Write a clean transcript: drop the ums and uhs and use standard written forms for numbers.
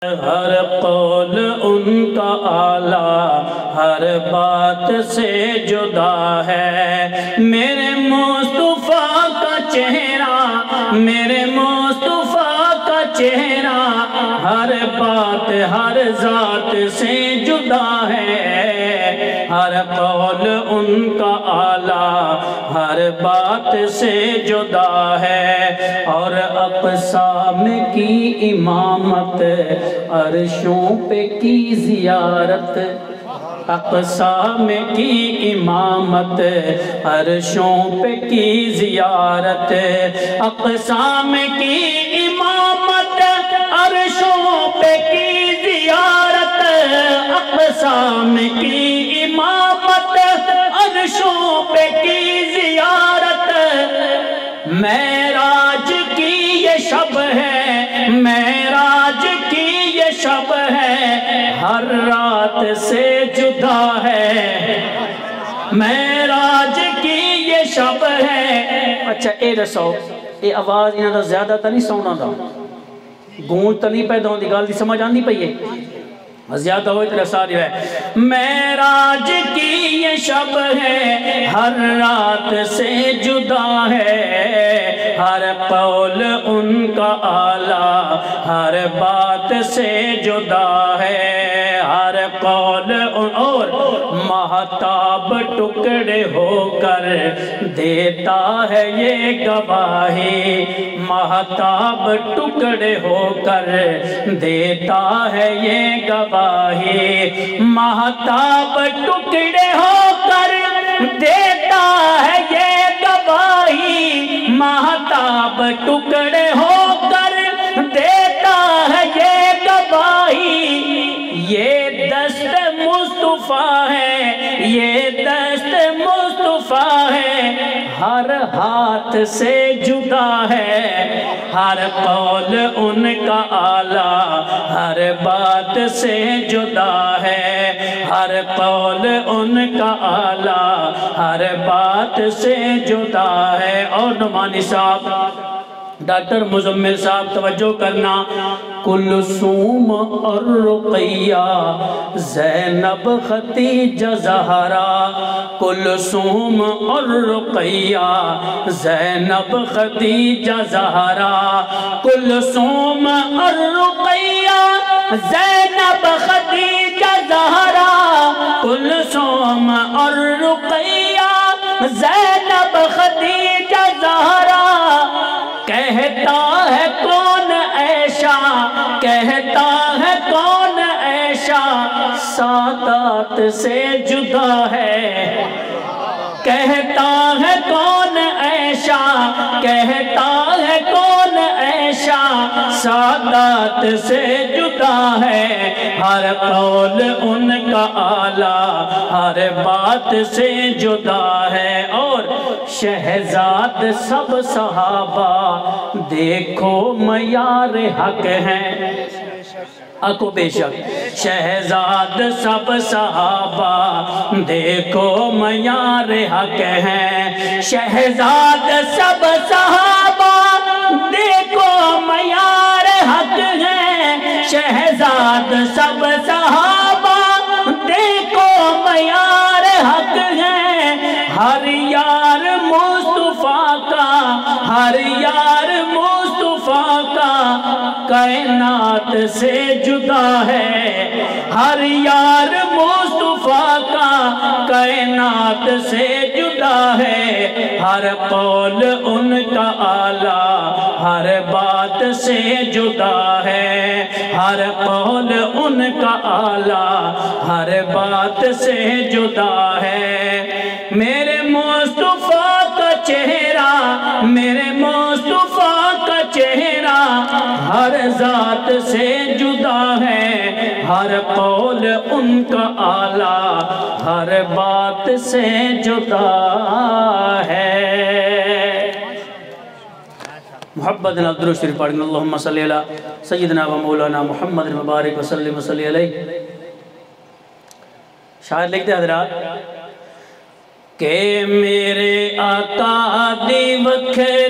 ہر قول ان کا اعلیٰ ہر بات سے جدا ہے۔ میرے مصطفیٰ کا چہرہ، میرے مصطفیٰ کا چہرہ ہر بات ہر ذات سے جدا ہے۔ ہر قول ان کا اعلیٰ ہر بات سے جدا ہے، اور اقسام کی امامت عرشوں پہ کی زیارت، اقسام کی امامت عرشوں پہ کی زیارت، اقسام کی امامت عرشوں پہ کی زیارت، اقسام کی امامت عرشوں پہ کی زیارت۔ معراج کی یہ شب ہے، معراج کی یہ شب ہے، ہر رات سے جدا ہے۔ معراج کی یہ شب ہے۔ اچھا اے دسو، اے آواز انہاں دا زیادہ تا نہیں سونا دا، گونج تا نہیں پیدا ہوندی، گل دی سمجھ آندی پئی ہے؟ زیادہ ہوئی تو ساری ہے۔ معراج کی یہ شب ہے، ہر رات سے جدا ہے، ہر قول ان کا اعلیٰ ہر بات سے جدا ہے، ہر قول اور مہتاب ٹکڑے ہو کر دیتا ہے یہ گواہی، مہتاب ٹکڑے ہو کر دیتا ہے یہ گواہی، مہتاب ٹکڑے ہو کر دیتا ہے یہ گواہی، مہتاب ٹکڑے ہو کر دیتا ہے یہ گواہی۔ یہ دست مصطفیٰ ہے، یہ دست مصطفیٰ ہے، ہر ہاتھ سے جدا ہے، ہر قول ان کا اعلیٰ ہر بات سے جدا ہے، ہر قول ان کا اعلیٰ ہر بات سے جدا ہے۔ اور نعمانی صاحب، ڈاکٹر مزمل صاحب توجہ کرنا، کلثوم اور رقیہ زینب ختیجہ زہرا، کلثوم اور رقیہ زینب ختیجہ زہرا، کلثوم اور رقیہ زینب ختیجہ زہرا، کلثوم اور رقیہ زینب ختیجہ زہرا۔ کہتا ہے کون ایشا، کہتا ہے کون ایشا سادات سے جدا ہے، کہتا ہے کون ایشا، کہتا ہے کون ایشا سادات سے جدا ہے، ہر قول ان کا اعلیٰ ہر بات سے جدا ہے۔ اور شہزاد سب صحابہ دیکھو معیار حق ہیں، اکو بے شک شہزاد سب صحابہ دیکھو معیار حق ہیں، شہزاد سب صحابہ دیکھو معیار حق ہیں، شہزاد سب صحابہ دیکھو معیار حق ہیں، ہر یار مصطفیٰ کا، ہر یار مصطفیٰ کا کائنات سے جدا ہے، ہر یار مصطفیٰ کا کائنات سے جدا ہے، ہر قول ان کا اعلیٰ ہر بات سے جدا ہے، ہر قول ان کا اعلیٰ ہر بات سے جدا ہے۔ میرے مصطفیٰ کا چہرہ، میرے مصطفیٰ کا چہرہ ہر ذات سے جدا ہے، ہر قول ان کا اعلیٰ ہر بات سے جدا ہے۔ محبت درود شریف پڑھیں، اللہم صلی علی سیدنا و مولانا محمد مبارک وسلم وصلی علیہ۔ شاعر لکھتے حضرات کہ میرے آقا دی وکھری